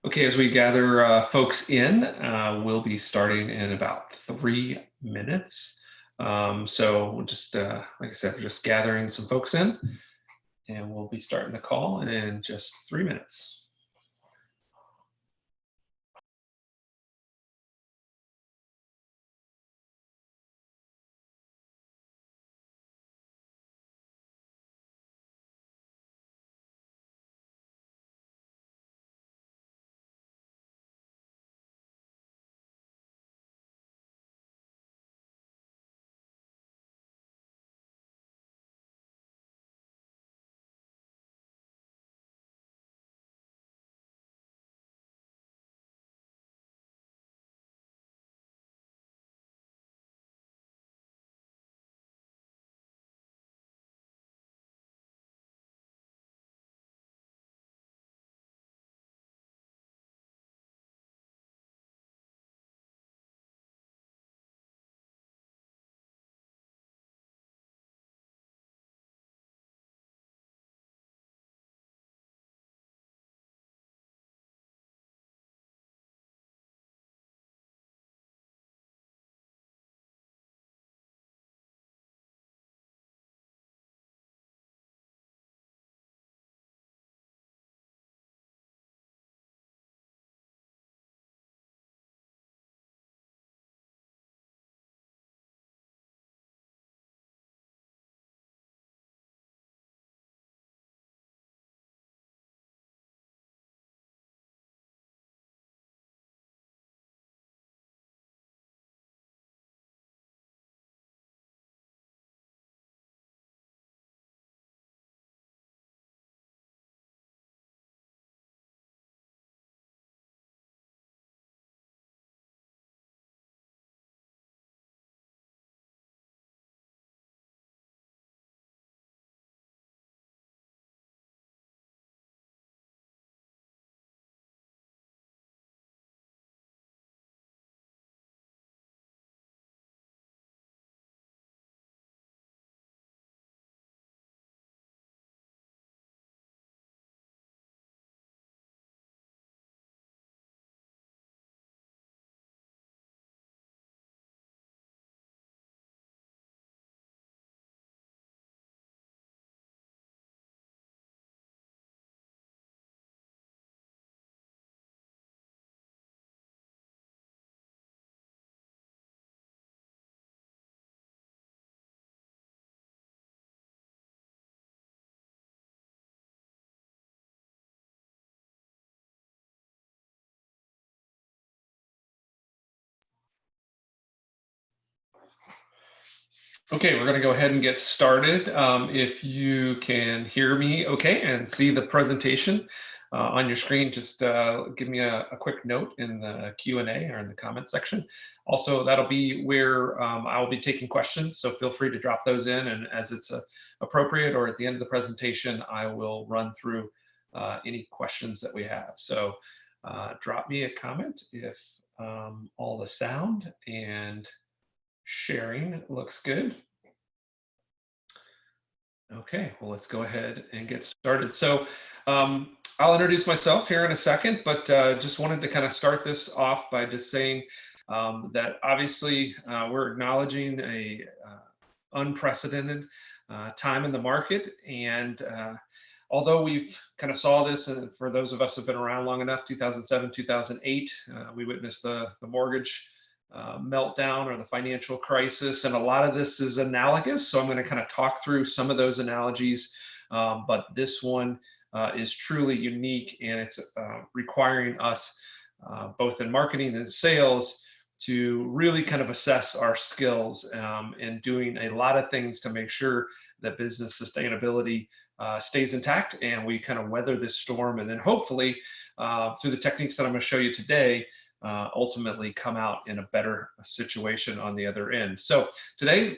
Okay, as we gather folks in, we'll be starting in about 3 minutes. So we'll just, like I said, we're just gathering some folks in, and we'll be starting the call in just 3 minutes. Okay, we're going to go ahead and get started. If you can hear me okay and see the presentation on your screen, just give me a quick note in the Q&A or in the comment section. Also, that'll be where I'll be taking questions, so feel free to drop those in, and as it's appropriate or at the end of the presentation, I will run through any questions that we have. So drop me a comment if all the sound and sharing looks good. Okay, well, let's go ahead and get started. So I'll introduce myself here in a second, but just wanted to kind of start this off by just saying that obviously we're acknowledging a unprecedented time in the market. And although we've kind of saw this, for those of us who've been around long enough, 2007, 2008, we witnessed the mortgage meltdown or the financial crisis, and a lot of this is analogous. So I'm going to kind of talk through some of those analogies, but this one is truly unique, and it's requiring us both in marketing and sales to really kind of assess our skills and doing a lot of things to make sure that business sustainability stays intact and we kind of weather this storm, and then hopefully through the techniques that I'm going to show you today, ultimately come out in a better situation on the other end. So today,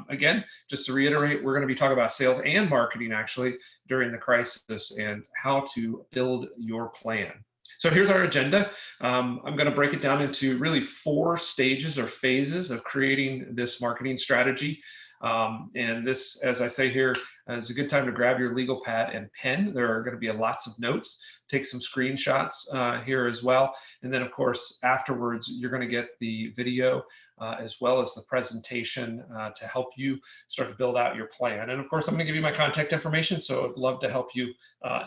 again, just to reiterate, we're going to be talking about sales and marketing actually during the crisis and how to build your plan. So here's our agenda. I'm going to break it down into really 4 stages or phases of creating this marketing strategy. And this, as I say here, is a good time to grab your legal pad and pen. There are going to be lots of notes take some screenshots here as well. And then of course, afterwards, you're going to get the video as well as the presentation to help you start to build out your plan. And of course, I'm going to give you my contact information, so I'd love to help you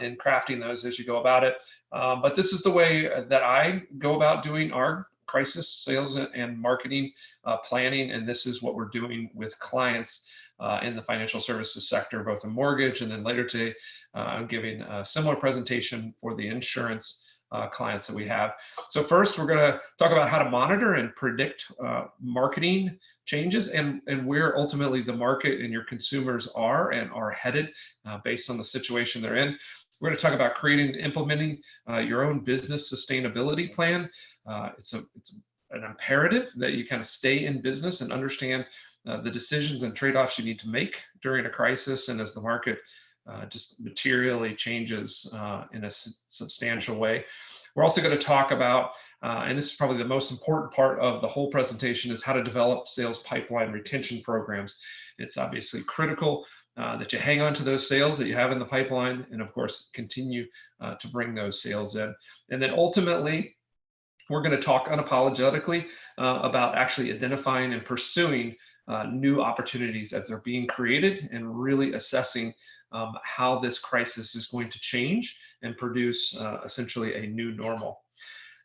in crafting those as you go about it. But this is the way that I go about doing our crisis sales and marketing planning, and this is what we're doing with clients in the financial services sector, both in mortgage, and then later today, I'm giving a similar presentation for the insurance clients that we have. So first, we're going to talk about how to monitor and predict marketing changes and where ultimately the market and your consumers are and are headed based on the situation they're in. We're going to talk about creating and implementing your own business sustainability plan. It's an imperative that you kind of stay in business and understand the decisions and trade-offs you need to make during a crisis and as the market just materially changes in a substantial way. We're also going to talk about, and this is probably the most important part of the whole presentation, is how to develop sales pipeline retention programs. It's obviously critical that you hang on to those sales that you have in the pipeline, and of course, continue to bring those sales in. And then ultimately, we're going to talk unapologetically about actually identifying and pursuing new opportunities as they're being created and really assessing how this crisis is going to change and produce essentially a new normal.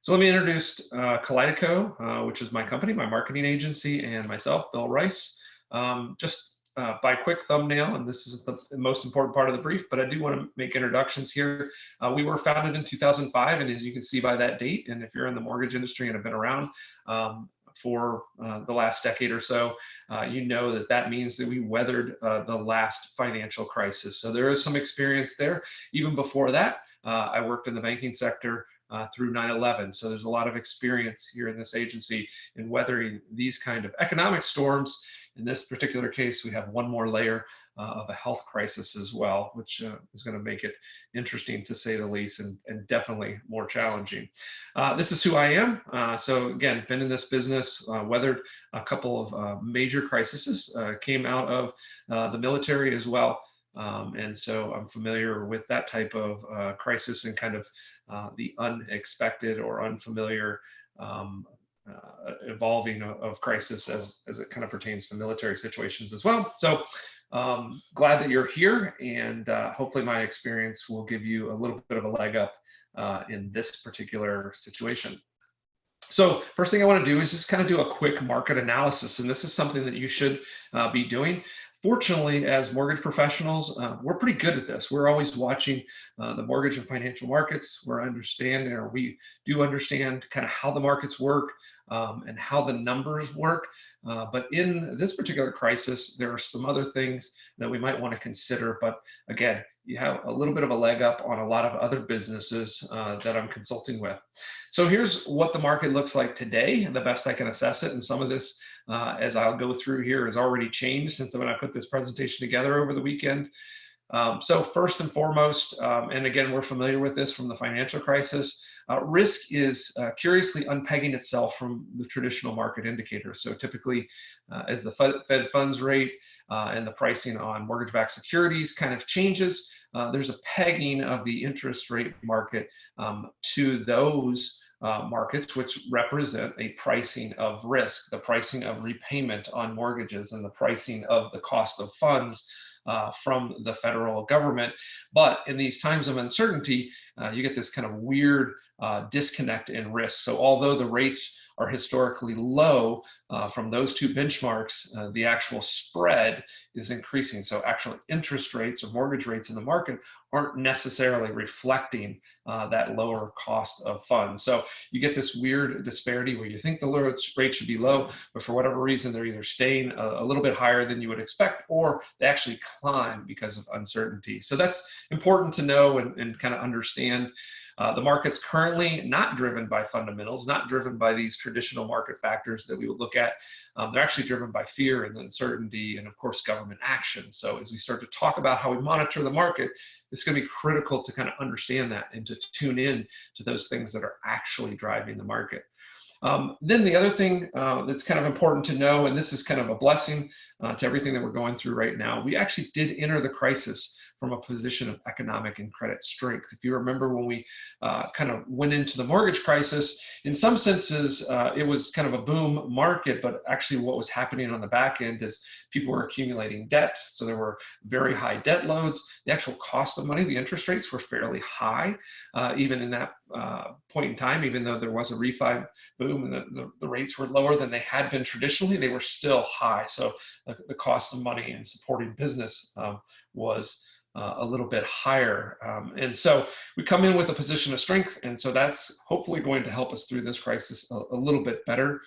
So let me introduce Kaleido, which is my company, my marketing agency, and myself, Bill Rice. Just by quick thumbnail, and this is the most important part of the brief, but I do want to make introductions here. We were founded in 2005, and as you can see by that date, and if you're in the mortgage industry and have been around for the last decade or so, you know that that means that we weathered the last financial crisis. So there is some experience there. Even before that, I worked in the banking sector through 9/11. So there's a lot of experience here in this agency in weathering these kind of economic storms. In this particular case, we have one more layer of a health crisis as well, which is going to make it interesting to say the least, and definitely more challenging. This is who I am. So again, been in this business, weathered a couple of major crises, came out of the military as well. And so I'm familiar with that type of crisis and kind of the unexpected or unfamiliar evolving of crisis as it kind of pertains to military situations as well. So glad that you're here, and hopefully my experience will give you a little bit of a leg up in this particular situation. So first thing I want to do is just kind of do a quick market analysis, and this is something that you should be doing. Fortunately, as mortgage professionals, we're pretty good at this. We're always watching the mortgage and financial markets. We do understand kind of how the markets work and how the numbers work. But in this particular crisis, there are some other things that we might want to consider. But again, you have a little bit of a leg up on a lot of other businesses that I'm consulting with. So here's what the market looks like today, and the best I can assess it. And some of this, as I'll go through here, has already changed since when I put this presentation together over the weekend. So first and foremost, and again, we're familiar with this from the financial crisis, risk is curiously unpegging itself from the traditional market indicators. So typically, as the Fed funds rate and the pricing on mortgage-backed securities kind of changes, there's a pegging of the interest rate market to those markets, which represent a pricing of risk, the pricing of repayment on mortgages, and the pricing of the cost of funds from the federal government. But in these times of uncertainty, you get this kind of weird disconnect in risk. So although the rates are historically low from those two benchmarks, the actual spread is increasing. So actual interest rates or mortgage rates in the market aren't necessarily reflecting that lower cost of funds. So you get this weird disparity where you think the rate should be low, but for whatever reason, they're either staying a little bit higher than you would expect, or they actually climb because of uncertainty. So that's important to know and kind of understand. The market's currently not driven by fundamentals, not driven by these traditional market factors that we would look at. They're actually driven by fear and uncertainty and, of course, government action. So as we start to talk about how we monitor the market, it's going to be critical to kind of understand that and to tune in to those things that are actually driving the market. Then the other thing that's kind of important to know, and this is kind of a blessing to everything that we're going through right now, we actually did enter the crisis from a position of economic and credit strength. If you remember when we kind of went into the mortgage crisis, in some senses, it was kind of a boom market, but actually what was happening on the back end is people were accumulating debt. So there were very high debt loads. The actual cost of money, the interest rates were fairly high, even in that point in time, even though there was a refi boom and the rates were lower than they had been traditionally, they were still high. So the cost of money and supporting business was a little bit higher. And so we come in with a position of strength. And so that's hopefully going to help us through this crisis a little bit better.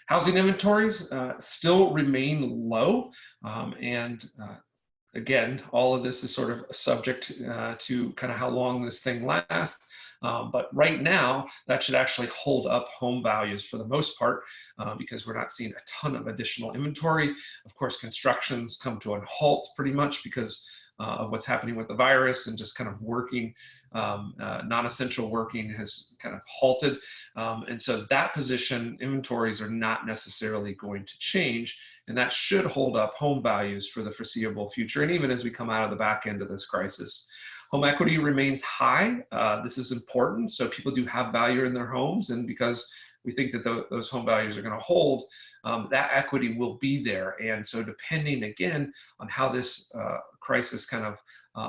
Housing inventories still remain low. Again, all of this is sort of subject to kind of how long this thing lasts. But right now, that should actually hold up home values for the most part because we're not seeing a ton of additional inventory. Of course, constructions come to a halt pretty much because of what's happening with the virus and just kind of working, non-essential working has kind of halted. And so that position, inventories are not necessarily going to change, and that should hold up home values for the foreseeable future. And even as we come out of the back end of this crisis, home equity remains high. This is important. So people do have value in their homes, and because we think that those home values are going to hold, that equity will be there. And so depending again on how this crisis kind of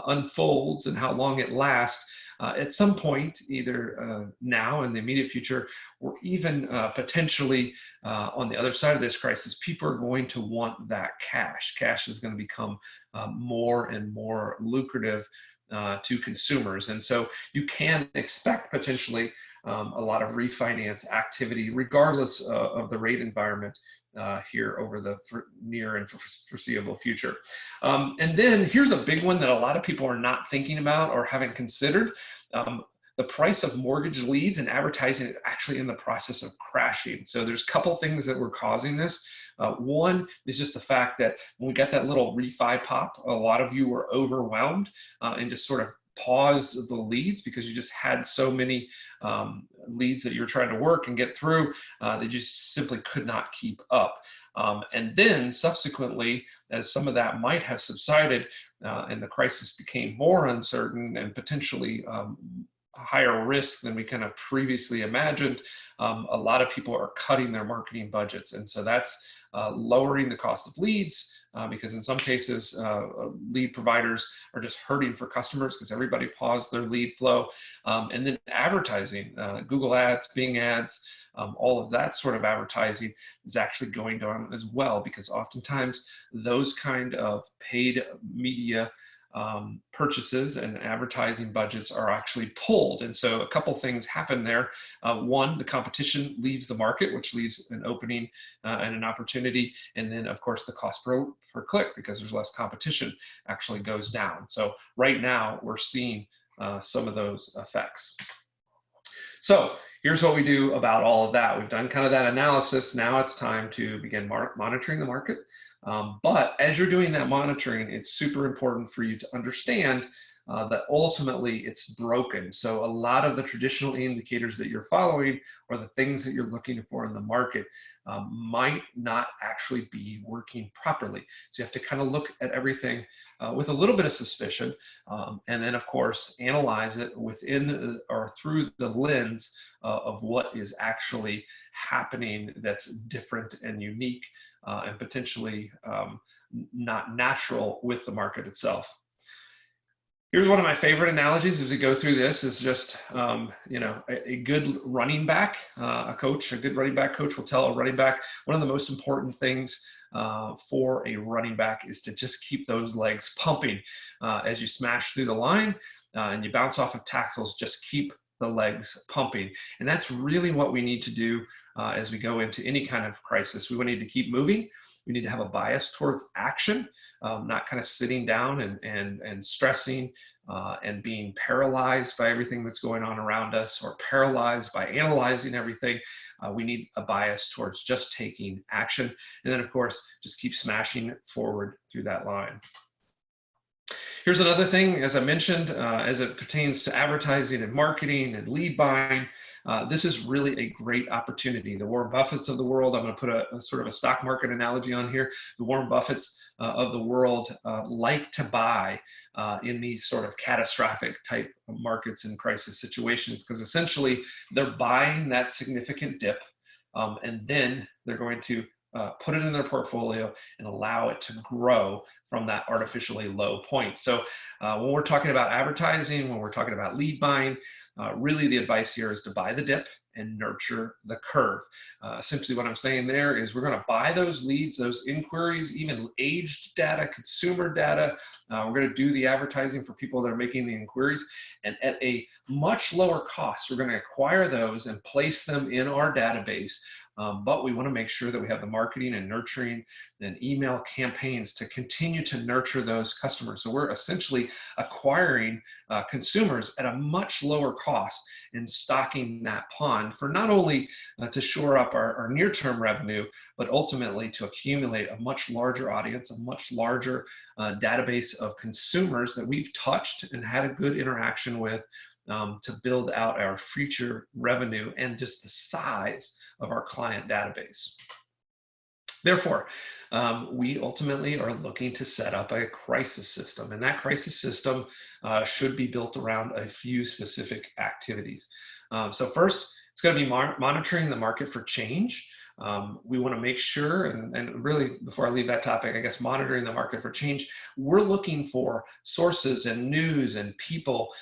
unfolds and how long it lasts, at some point, either now in the immediate future, or even potentially on the other side of this crisis, people are going to want that cash. Cash is going to become more and more lucrative to consumers. And so you can expect potentially a lot of refinance activity, regardless of the rate environment here over the near and foreseeable future. And then here's a big one that a lot of people are not thinking about or haven't considered. The price of mortgage leads and advertising is actually in the process of crashing. So there's a couple things that were causing this. One is just the fact that when we got that little refi pop, a lot of you were overwhelmed and just sort of paused the leads because you just had so many leads that you're trying to work and get through that you just simply could not keep up. And then subsequently, as some of that might have subsided and the crisis became more uncertain and potentially higher risk than we kind of previously imagined, a lot of people are cutting their marketing budgets. And so that's lowering the cost of leads because in some cases, lead providers are just hurting for customers because everybody paused their lead flow. And then advertising, Google ads, Bing ads, all of that sort of advertising is actually going down as well because oftentimes those kind of paid media purchases and advertising budgets are actually pulled. And so a couple things happen there. One, the competition leaves the market, which leaves an opening and an opportunity. And then of course the cost per click, because there's less competition, actually goes down. So right now we're seeing some of those effects. So here's what we do about all of that. We've done kind of that analysis. Now it's time to begin monitoring the market. But as you're doing that monitoring, it's super important for you to understand that ultimately it's broken. So a lot of the traditional indicators that you're following or the things that you're looking for in the market might not actually be working properly. So you have to kind of look at everything with a little bit of suspicion, and then of course analyze it within or through the lens of what is actually happening that's different and unique and potentially not natural with the market itself. Here's one of my favorite analogies as we go through this is just, a good running back, a good running back coach will tell a running back, one of the most important things for a running back is to just keep those legs pumping. As you smash through the line and you bounce off of tackles, just keep the legs pumping. And that's really what we need to do as we go into any kind of crisis. We need to keep moving. We need to have a bias towards action, not kind of sitting down and stressing and being paralyzed by everything that's going on around us or paralyzed by analyzing everything. We need a bias towards just taking action. And then of course, just keep smashing forward through that line. Here's another thing, as I mentioned, as it pertains to advertising and marketing and lead buying. This is really a great opportunity. The Warren Buffetts of the world, I'm going to put a sort of a stock market analogy on here. The Warren Buffetts of the world like to buy in these sort of catastrophic type of markets and crisis situations, because essentially they're buying that significant dip, and then they're going to put it in their portfolio and allow it to grow from that artificially low point. So when we're talking about advertising, when we're talking about lead buying, really the advice here is to buy the dip and nurture the curve. Essentially what I'm saying there is we're going to buy those leads, those inquiries, even aged data, consumer data. We're going to do the advertising for people that are making the inquiries, and at a much lower cost, we're going to acquire those and place them in our database. But we want to make sure that we have the marketing and nurturing and email campaigns to continue to nurture those customers. So we're essentially acquiring consumers at a much lower cost and stocking that pond for not only to shore up our near-term revenue, but ultimately to accumulate a much larger audience, a much larger database of consumers that we've touched and had a good interaction with, to build out our future revenue and just the size of our client database. Therefore, we ultimately are looking to set up a crisis system, and that crisis system should be built around a few specific activities. So first, it's going to be monitoring the market for change. We want to make sure, and really before I leave that topic, I guess monitoring the market for change, we're looking for sources and news and people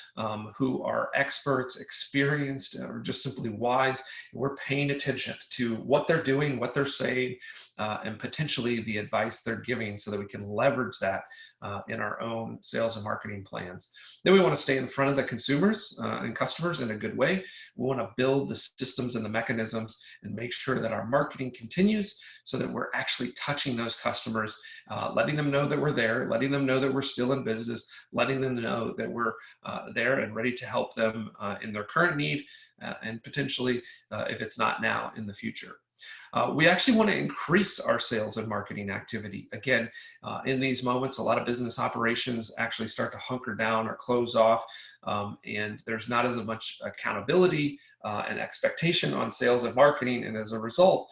who are experts, experienced, or just simply wise. We're paying attention to what they're doing, what they're saying, and potentially the advice they're giving so that we can leverage that in our own sales and marketing plans. Then we want to stay in front of the consumers and customers in a good way. We want to build the systems and the mechanisms and make sure that our marketing continues so that we're actually touching those customers, letting them know that we're there, letting them know that we're still in business, letting them know that we're there and ready to help them in their current need, and potentially, if it's not now, in the future. We actually want to increase our sales and marketing activity. Again, in these moments, a lot of business operations actually start to hunker down or close off, and there's not as much accountability and expectation on sales and marketing, and as a result,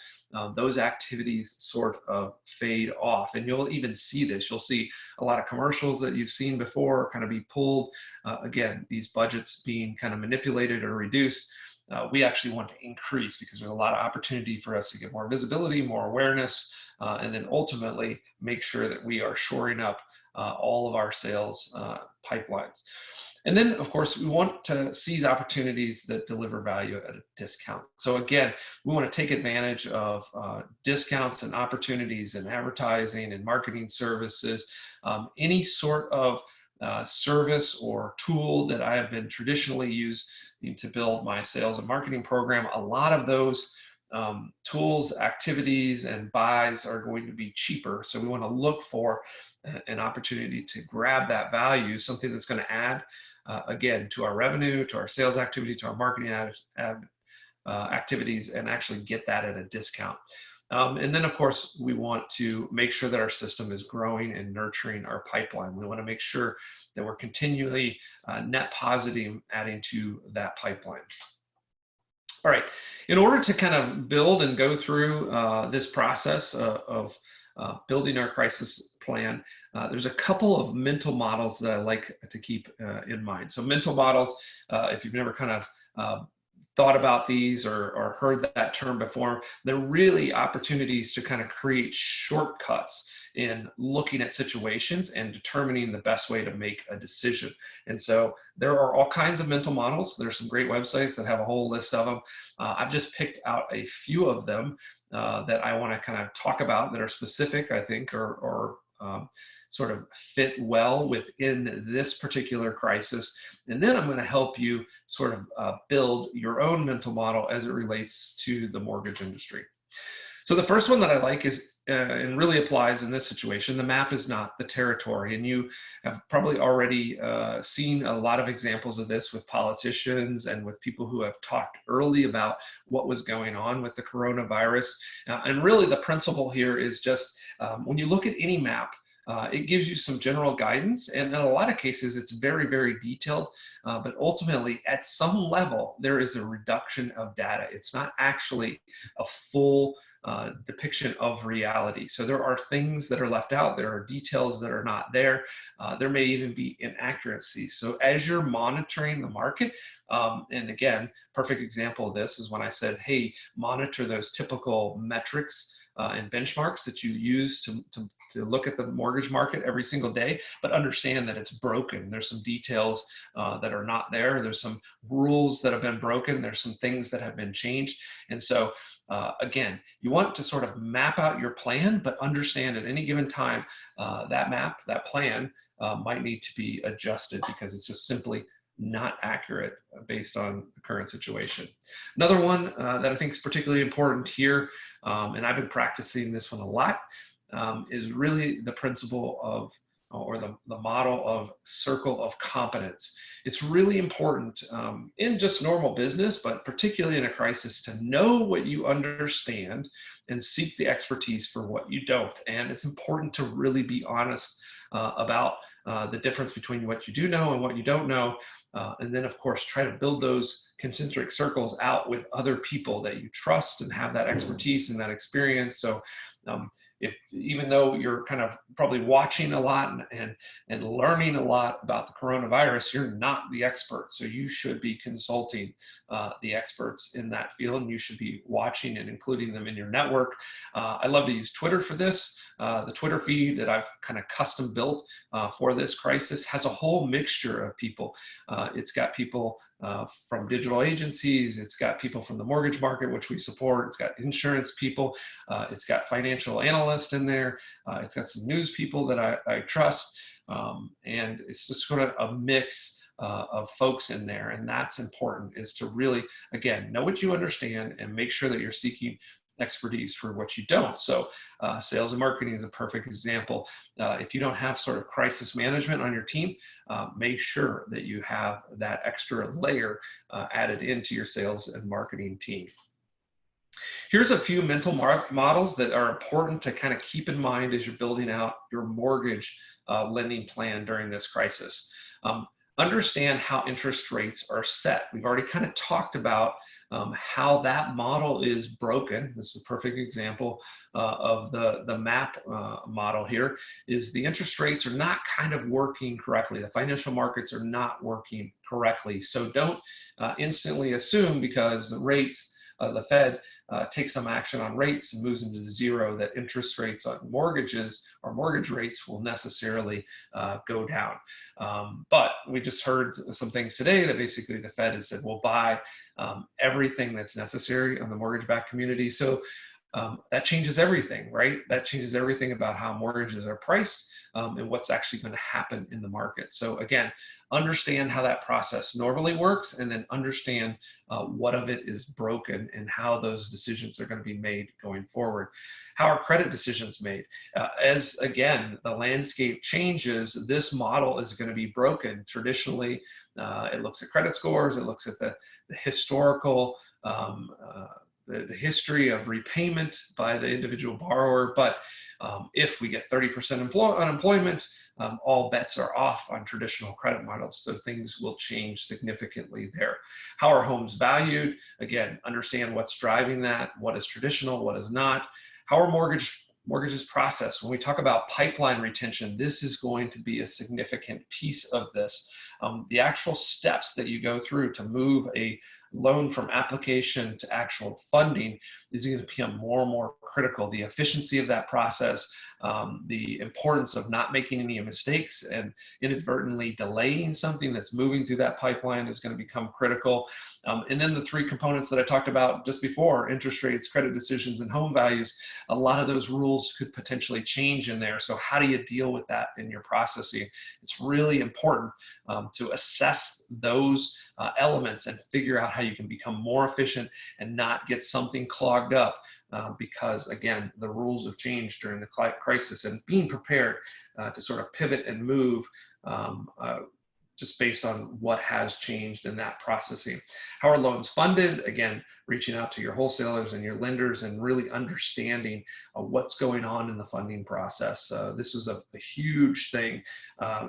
those activities sort of fade off. And you'll even see this. You'll see a lot of commercials that you've seen before kind of be pulled. Again, these budgets being kind of manipulated or reduced. We actually want to increase because there's a lot of opportunity for us to get more visibility, more awareness, and then ultimately make sure that we are shoring up all of our sales pipelines. And then, of course, we want to seize opportunities that deliver value at a discount. So again, we want to take advantage of discounts and opportunities in advertising and marketing services, any sort of service or tool that I have been traditionally used to build my sales and marketing program. A lot of those tools, activities, and buys are going to be cheaper. So we want to look for an opportunity to grab that value, something that's going to add, again, to our revenue, to our sales activity, to our marketing activities, and actually get that at a discount. And then, of course, we want to make sure that our system is growing and nurturing our pipeline. We want to make sure that we're continually net positive, adding to that pipeline. All right, in order to kind of build and go through this process of building our crisis plan, there's a couple of mental models that I like to keep in mind. So mental models, if you've never kind of thought about these or heard that term before, they're really opportunities to kind of create shortcuts in looking at situations and determining the best way to make a decision. And so there are all kinds of mental models. There's some great websites that have a whole list of them. I've just picked out a few of them that I want to kind of talk about that are specific, I think, or sort of fit well within this particular crisis. And then I'm going to help you sort of build your own mental model as it relates to the mortgage industry. So the first one that I like is, and really applies in this situation, the map is not the territory. And you have probably already seen a lot of examples of this with politicians and with people who have talked early about what was going on with the coronavirus. And really the principle here is just when you look at any map, it gives you some general guidance, and in a lot of cases, it's very, very detailed. But ultimately, at some level, there is a reduction of data. It's not actually a full depiction of reality. So there are things that are left out. There are details that are not there. There may even be inaccuracies. So as you're monitoring the market, and again, perfect example of this is when I said, hey, monitor those typical metrics and benchmarks that you use to look at the mortgage market every single day, but understand that it's broken. There's some details that are not there. There's some rules that have been broken. There's some things that have been changed. And so again, you want to sort of map out your plan, but understand at any given time that plan might need to be adjusted because it's just simply not accurate based on the current situation. Another one that I think is particularly important here, and I've been practicing this one a lot, is really the principle of, or the model of circle of competence. It's really important in just normal business, but particularly in a crisis, to know what you understand and seek the expertise for what you don't. And it's important to really be honest about the difference between what you do know and what you don't know. And then, of course, try to build those concentric circles out with other people that you trust and have that expertise and that experience. So if, even though you're kind of probably watching a lot and learning a lot about the coronavirus, you're not the expert. So you should be consulting the experts in that field, and you should be watching and including them in your network. I love to use Twitter for this. The Twitter feed that I've kind of custom built for this crisis has a whole mixture of people. It's got people from digital agencies, it's got people from the mortgage market, which we support, it's got insurance people, it's got financial analysts in there, it's got some news people that I trust, and it's just sort of a mix of folks in there. And that's important, is to really, again, know what you understand and make sure that you're seeking expertise for what you don't. So sales and marketing is a perfect example. If you don't have sort of crisis management on your team, make sure that you have that extra layer added into your sales and marketing team. Here's a few mental models that are important to kind of keep in mind as you're building out your mortgage lending plan during this crisis. Understand how interest rates are set. We've already kind of talked about how that model is broken. This is a perfect example of the MAP model here, is the interest rates are not kind of working correctly. The financial markets are not working correctly. So don't instantly assume because the rates, the Fed takes some action on rates and moves them to zero, that interest rates on mortgages or mortgage rates will necessarily go down. But we just heard some things today that basically the Fed has said we'll buy everything that's necessary on the mortgage-backed community. So that changes everything, right? That changes everything about how mortgages are priced and what's actually going to happen in the market. So again, understand how that process normally works, and then understand what of it is broken and how those decisions are going to be made going forward. How are credit decisions made? As again, the landscape changes, this model is going to be broken. Traditionally, it looks at credit scores, it looks at the historical the history of repayment by the individual borrower. But if we get 30% unemployment, all bets are off on traditional credit models. So things will change significantly there. How are homes valued? Again, understand what's driving that, what is traditional, what is not. How are mortgages processed? When we talk about pipeline retention, this is going to be a significant piece of this. The actual steps that you go through to move a loan from application to actual funding is going to become more and more critical. The efficiency of that process, the importance of not making any mistakes and inadvertently delaying something that's moving through that pipeline is going to become critical. And then the three components that I talked about just before, interest rates, credit decisions, and home values, a lot of those rules could potentially change in there. So how do you deal with that in your processing? It's really important to assess those elements and figure out how you can become more efficient and not get something clogged up because, again, the rules have changed during the crisis, and being prepared to sort of pivot and move just based on what has changed in that processing. How are loans funded? Again, reaching out to your wholesalers and your lenders and really understanding what's going on in the funding process. This was a huge thing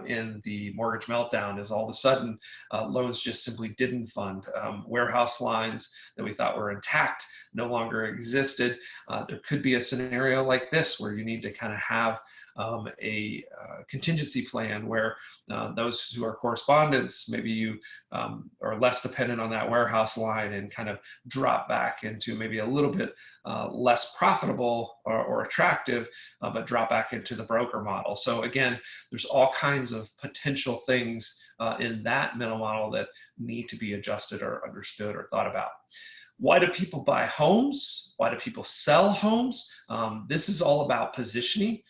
in the mortgage meltdown, is all of a sudden loans just simply didn't fund. Warehouse lines that we thought were intact no longer existed. There could be a scenario like this where you need to kind of have a contingency plan where those who are correspondents, maybe you are less dependent on that warehouse line and kind of drop back into maybe a little bit less profitable or attractive, but drop back into the broker model. So again, there's all kinds of potential things in that middle model that need to be adjusted or understood or thought about. Why do people buy homes? Why do people sell homes? This is all about positioning,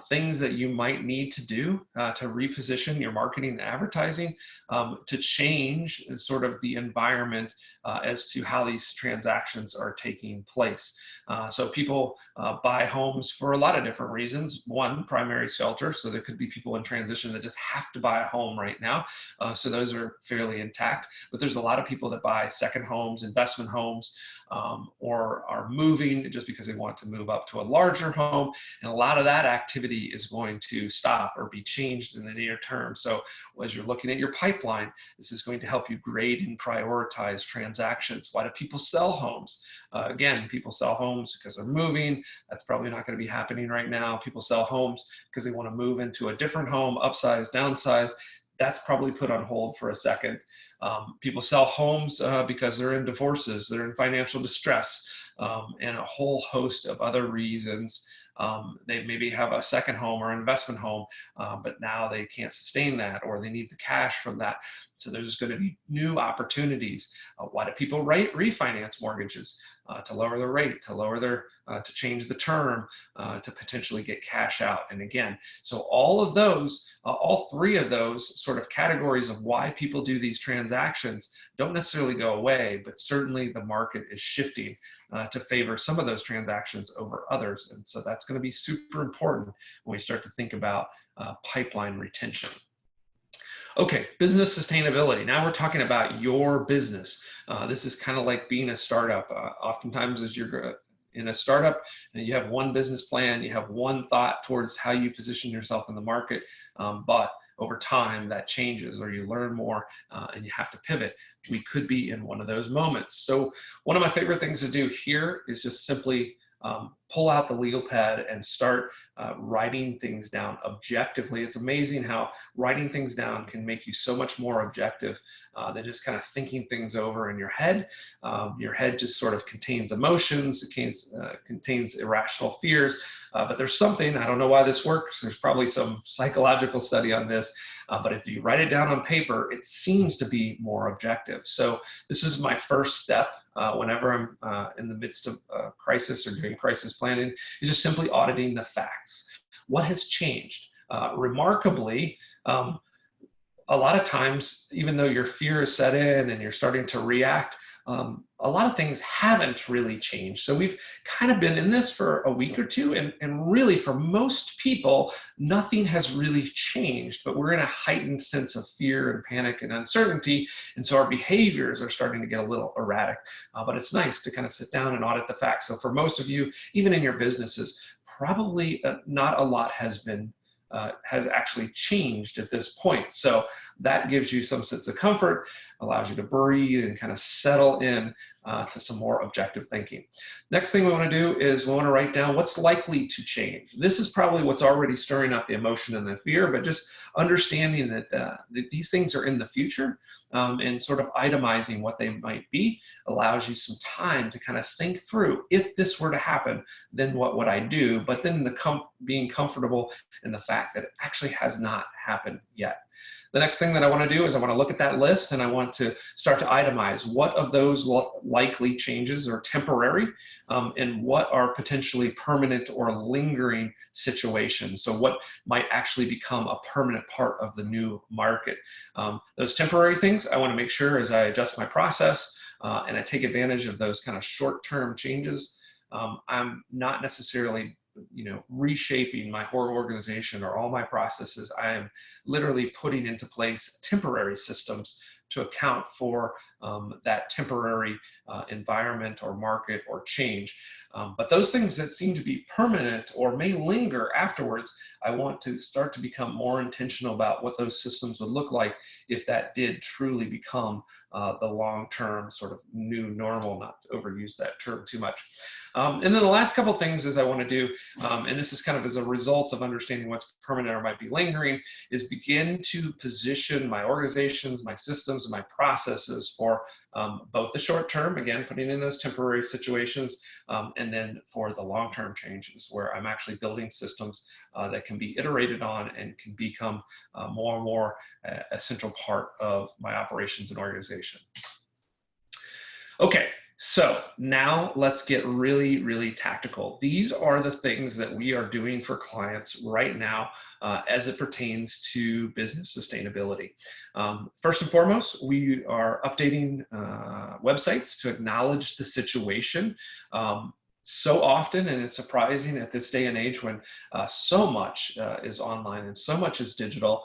things that you might need to do to reposition your marketing and advertising to change sort of the environment as to how these transactions are taking place. So people buy homes for a lot of different reasons. One, primary shelter. So there could be people in transition that just have to buy a home right now. So those are fairly intact. But there's a lot of people that buy second homes, investment homes, or are moving just because they want to move up to a larger home. And a lot of that activity is going to stop or be changed in the near term. So as you're looking at your pipeline, this is going to help you grade and prioritize transactions. Why do people sell homes? Again, people sell homes because they're moving. That's probably not going to be happening right now. People sell homes because they want to move into a different home, upsize, downsize. That's probably put on hold for a second. People sell homes because they're in divorces, they're in financial distress, and a whole host of other reasons. They maybe have a second home or investment home, but now they can't sustain that, or they need the cash from that. So there's going to be new opportunities. Why do people refinance mortgages? To lower the rate, to lower their, to change the term, to potentially get cash out. And again, so all of those, all three of those sort of categories of why people do these transactions don't necessarily go away, but certainly the market is shifting to favor some of those transactions over others. And so that's going to be super important when we start to think about pipeline retention. Okay, business sustainability. Now we're talking about your business. This is kind of like being a startup. Oftentimes as you're in a startup, you have one business plan, you have one thought towards how you position yourself in the market, but over time that changes, or you learn more and you have to pivot. We could be in one of those moments. So one of my favorite things to do here is just simply pull out the legal pad and start writing things down objectively. It's amazing how writing things down can make you so much more objective than just kind of thinking things over in your head. Your head just sort of contains emotions, it contains irrational fears, but there's something, I don't know why this works, there's probably some psychological study on this, but if you write it down on paper, it seems to be more objective. So this is my first step whenever I'm in the midst of a crisis or doing crisis planning, is just simply auditing the facts. What has changed? Remarkably, a lot of times, even though your fear is set in and you're starting to react, a lot of things haven't really changed. So we've kind of been in this for a week or two, and really for most people, nothing has really changed, but we're in a heightened sense of fear and panic and uncertainty. And so our behaviors are starting to get a little erratic, but it's nice to kind of sit down and audit the facts. So for most of you, even in your businesses, probably not a lot has actually changed at this point. So that gives you some sense of comfort, allows you to breathe and kind of settle in to some more objective thinking. Next thing we want to do is we want to write down what's likely to change. This is probably what's already stirring up the emotion and the fear, but just understanding that these things are in the future and sort of itemizing what they might be allows you some time to kind of think through, if this were to happen, then what would I do? But then being comfortable in the fact that it actually has not happened yet. The next thing that I want to do is I want to look at that list and I want to start to itemize what of those likely changes are temporary and what are potentially permanent or lingering situations. So what might actually become a permanent part of the new market. Those temporary things, I want to make sure as I adjust my process and I take advantage of those kind of short-term changes, I'm not necessarily reshaping my whole organization or all my processes. I am literally putting into place temporary systems to account for that temporary environment or market or change. But those things that seem to be permanent or may linger afterwards, I want to start to become more intentional about what those systems would look like if that did truly become the long-term sort of new normal, not to overuse that term too much. And then the last couple things is I want to do, and this is kind of as a result of understanding what's permanent or might be lingering, is begin to position my organizations, my systems, and my processes for both the short term, again, putting in those temporary situations, and then for the long-term changes where I'm actually building systems that can be iterated on and can become more and more a central part of my operations and organization. Okay, so now let's get really, really tactical. These are the things that we are doing for clients right now as it pertains to business sustainability. First and foremost, we are updating websites to acknowledge the situation. So often, and it's surprising at this day and age when so much is online and so much is digital,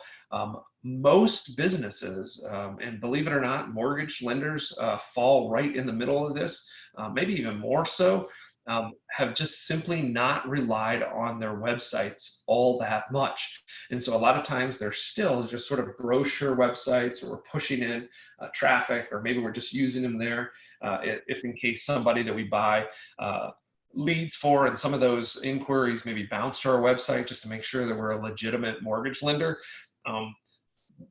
most businesses, and believe it or not, mortgage lenders fall right in the middle of this, maybe even more so, have just simply not relied on their websites all that much. And so a lot of times they're still just sort of brochure websites, or we're pushing in traffic, or maybe we're just using them there if in case somebody that we buy leads for, and some of those inquiries maybe bounce to our website just to make sure that we're a legitimate mortgage lender.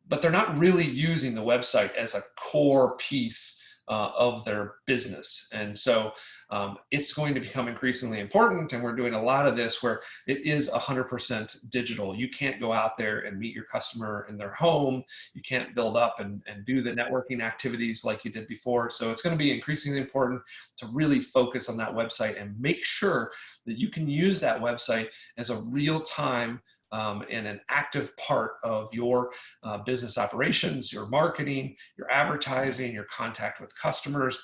But they're not really using the website as a core piece of their business. And so it's going to become increasingly important, and we're doing a lot of this where it is 100% digital. You can't go out there and meet your customer in their home. You can't build up and do the networking activities like you did before. So it's going to be increasingly important to really focus on that website and make sure that you can use that website as a real-time and an active part of your business operations, your marketing, your advertising, your contact with customers,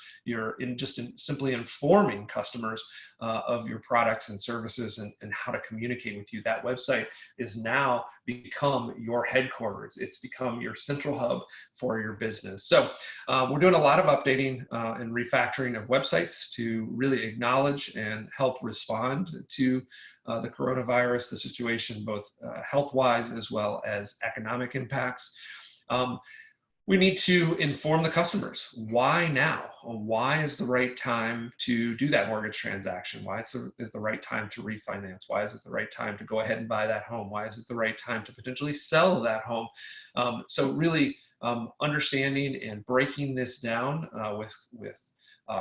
simply informing customers of your products and services and how to communicate with you. That website is now become your headquarters. It's become your central hub for your business. So we're doing a lot of updating and refactoring of websites to really acknowledge and help respond to the coronavirus, the situation, both health-wise as well as economic impacts. We need to inform the customers. Why now? Why is the right time to do that mortgage transaction? Why is the right time to refinance? Why is it the right time to go ahead and buy that home? Why is it the right time to potentially sell that home? So really understanding and breaking this down with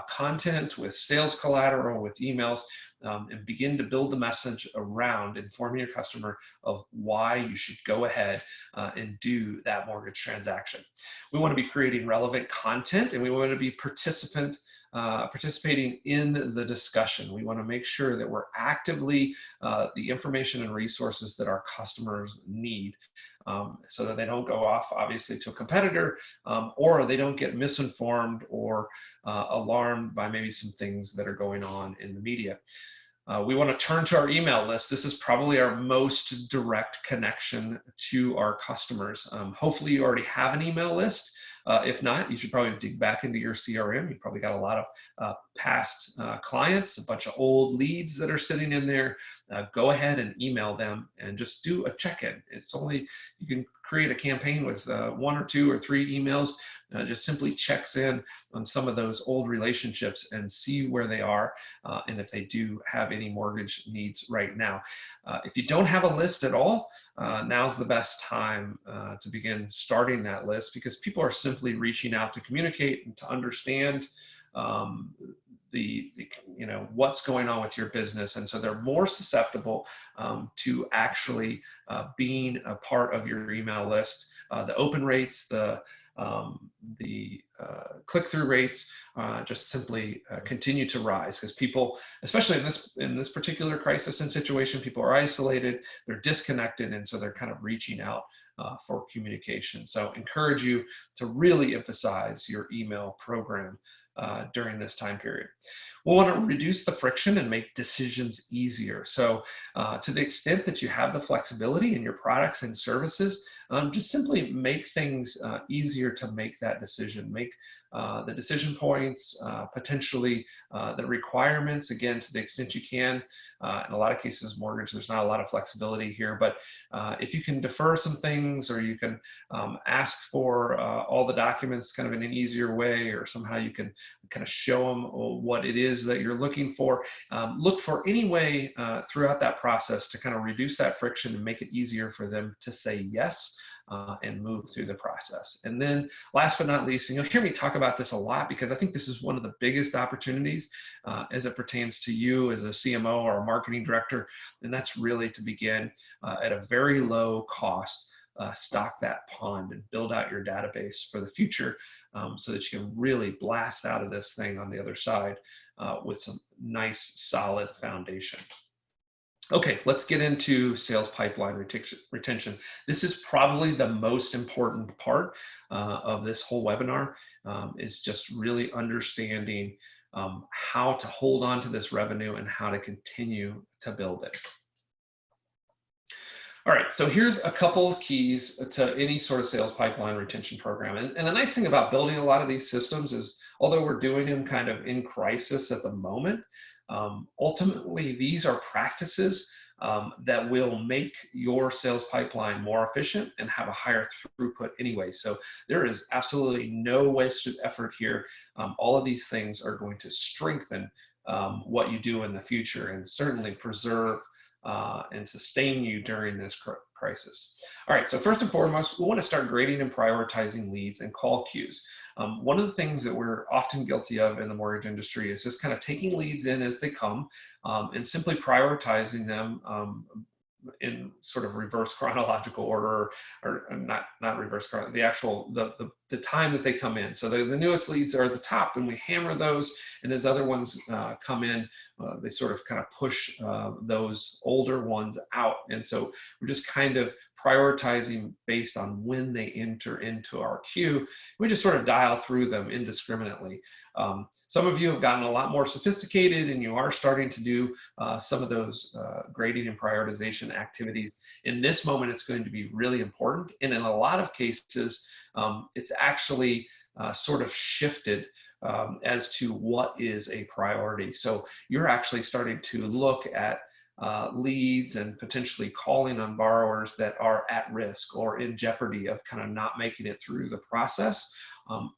content, with sales collateral, with emails, and begin to build the message around informing your customer of why you should go ahead and do that mortgage transaction. We want to be creating relevant content, and we want to be participating in the discussion. We want to make sure that we're actively the information and resources that our customers need, so that they don't go off, obviously, to a competitor, or they don't get misinformed or alarmed by maybe some things that are going on in the media. We want to turn to our email list. This is probably our most direct connection to our customers. Hopefully you already have an email list. If not, you should probably dig back into your CRM. You probably got a lot of past clients, a bunch of old leads that are sitting in there. Go ahead and email them and just do a check-in. You can create a campaign with 1 or 2 or 3 emails. Just simply checks in on some of those old relationships and see where they are and if they do have any mortgage needs right now. If you don't have a list at all, now's the best time to begin starting that list, because people are simply reaching out to communicate and to understand what's going on with your business, and so they're more susceptible to actually being a part of your email list. The open rates, the click-through rates just simply continue to rise, because people, especially in this particular crisis and situation, people are isolated, they're disconnected, and so they're kind of reaching out for communication. So encourage you to really emphasize your email program during this time period. We'll want to reduce the friction and make decisions easier. So to the extent that you have the flexibility in your products and services, just simply make things easier to make that decision. Make the decision points, potentially the requirements, again, to the extent you can. In a lot of cases, mortgage, there's not a lot of flexibility here, but if you can defer some things, or you can ask for all the documents kind of in an easier way, or somehow you can kind of show them what it is that you're looking for. Look for any way throughout that process to kind of reduce that friction and make it easier for them to say yes and move through the process. And then last but not least, and you'll hear me talk about this a lot because I think this is one of the biggest opportunities as it pertains to you as a CMO or a marketing director, and that's really to begin at a very low cost, stock that pond and build out your database for the future, so that you can really blast out of this thing on the other side with some nice solid foundation. Okay, let's get into sales pipeline retention. This is probably the most important part of this whole webinar, is just really understanding how to hold on to this revenue and how to continue to build it. All right, so here's a couple of keys to any sort of sales pipeline retention program. And the nice thing about building a lot of these systems is, although we're doing them kind of in crisis at the moment, ultimately these are practices that will make your sales pipeline more efficient and have a higher throughput anyway. So there is absolutely no wasted effort here. All of these things are going to strengthen what you do in the future and certainly preserve and sustain you during this crisis. All right, so first and foremost, we want to start grading and prioritizing leads and call queues. One of the things that we're often guilty of in the mortgage industry is just kind of taking leads in as they come and simply prioritizing them in sort of reverse chronological order, or not reverse chronological, the actual the time that they come in. So the newest leads are at the top and we hammer those, and as other ones come in, they sort of kind of push those older ones out. And so we're just kind of prioritizing based on when they enter into our queue. We just sort of dial through them indiscriminately. Some of you have gotten a lot more sophisticated and you are starting to do some of those grading and prioritization activities. In this moment, it's going to be really important. And in a lot of cases, it's actually sort of shifted as to what is a priority. So you're actually starting to look at leads and potentially calling on borrowers that are at risk or in jeopardy of kind of not making it through the process,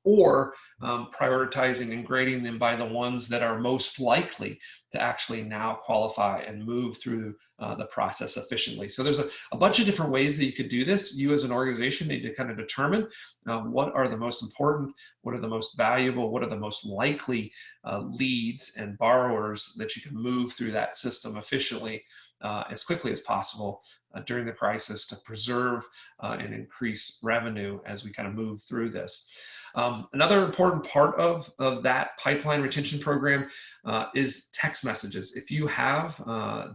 or prioritizing and grading them by the ones that are most likely to actually now qualify and move through the process efficiently. So there's a bunch of different ways that you could do this. You as an organization need to kind of determine what are the most important, what are the most valuable, what are the most likely leads and borrowers that you can move through that system efficiently as quickly as possible during the crisis to preserve and increase revenue as we kind of move through this. Another important part of that pipeline retention program is text messages. If you have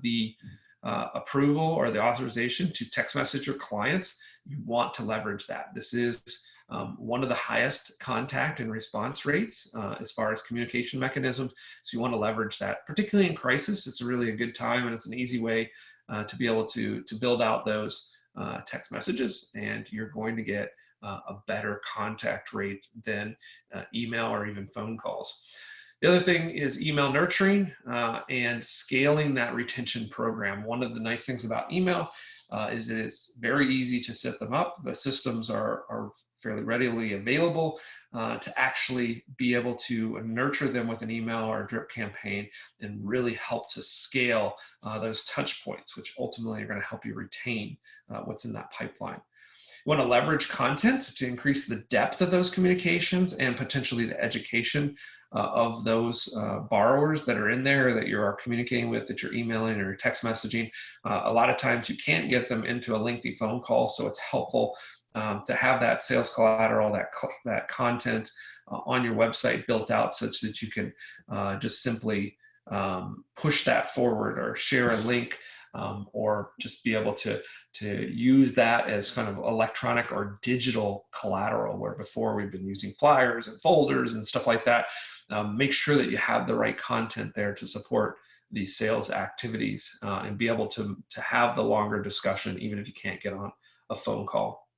the approval or the authorization to text message your clients, you want to leverage that. This is one of the highest contact and response rates as far as communication mechanisms. So you want to leverage that, particularly in crisis. It's really a good time and it's an easy way to be able to build out those text messages, and you're going to get a better contact rate than email or even phone calls. The other thing is email nurturing and scaling that retention program. One of the nice things about email is that it's very easy to set them up. The systems are fairly readily available to actually be able to nurture them with an email or a drip campaign and really help to scale those touch points, which ultimately are going to help you retain what's in that pipeline. You want to leverage content to increase the depth of those communications and potentially the education of those borrowers that are in there that you are communicating with, that you're emailing or text messaging. A lot of times you can't get them into a lengthy phone call, so it's helpful to have that sales collateral, that content on your website built out such that you can just simply push that forward or share a link, or just be able to use that as kind of electronic or digital collateral, where before we've been using flyers and folders and stuff like that. make sure that you have the right content there to support these sales activities and be able to have the longer discussion, even if you can't get on a phone call.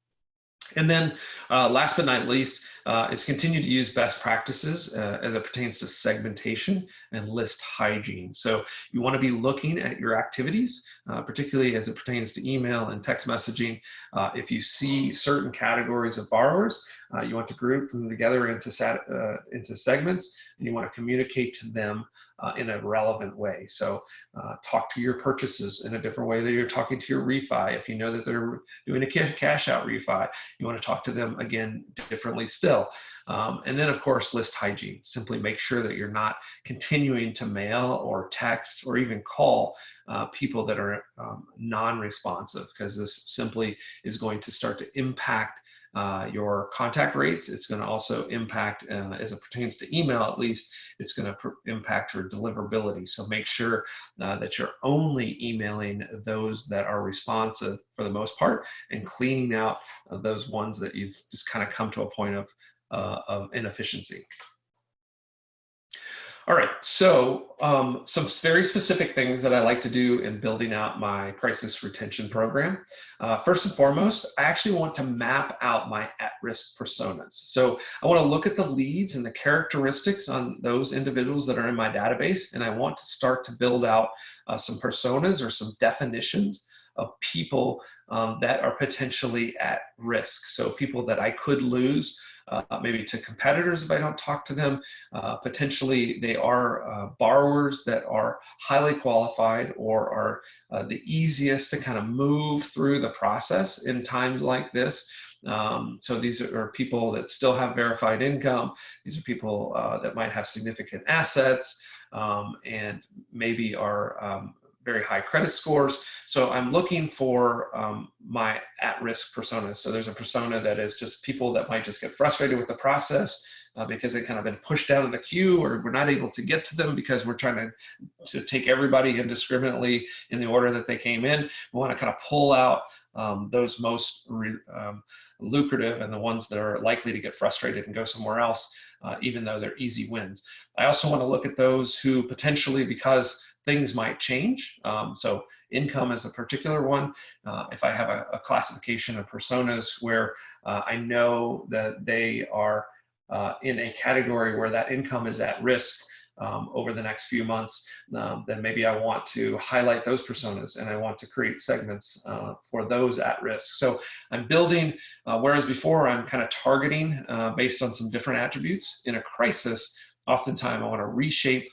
And then last but not least is continue to use best practices as it pertains to segmentation and list hygiene. So you want to be looking at your activities, particularly as it pertains to email and text messaging. If you see certain categories of borrowers, you want to group them together into segments, and you want to communicate to them in a relevant way. So talk to your purchases in a different way that you're talking to your refi. If you know that they're doing a cash out refi, you want to talk to them again differently still. And then, of course, list hygiene. Simply make sure that you're not continuing to mail or text or even call people that are non-responsive, because this simply is going to start to impact your contact rates. It's going to also impact, as it pertains to email at least, it's going to impact your deliverability. So make sure that you're only emailing those that are responsive for the most part, and cleaning out those ones that you've just kind of come to a point of inefficiency. All right, so some very specific things that I like to do in building out my crisis retention program. First and foremost, I actually want to map out my at-risk personas. So I want to look at the leads and the characteristics on those individuals that are in my database, and I want to start to build out some personas or some definitions of people that are potentially at risk. So people that I could lose maybe to competitors if I don't talk to them. Potentially they are borrowers that are highly qualified or are the easiest to kind of move through the process in times like this. So these are people that still have verified income. These are people that might have significant assets and maybe are very high credit scores. So I'm looking for my at-risk personas. So there's a persona that is just people that might just get frustrated with the process because they've kind of been pushed down in the queue, or we're not able to get to them because we're trying to take everybody indiscriminately in the order that they came in. We want to kind of pull out those most lucrative and the ones that are likely to get frustrated and go somewhere else, even though they're easy wins. I also want to look at those who potentially, because things might change. So income is a particular one. If I have a classification of personas where I know that they are in a category where that income is at risk over the next few months, then maybe I want to highlight those personas and I want to create segments for those at risk. So I'm building, whereas before I'm kind of targeting based on some different attributes. In a crisis, oftentimes I want to reshape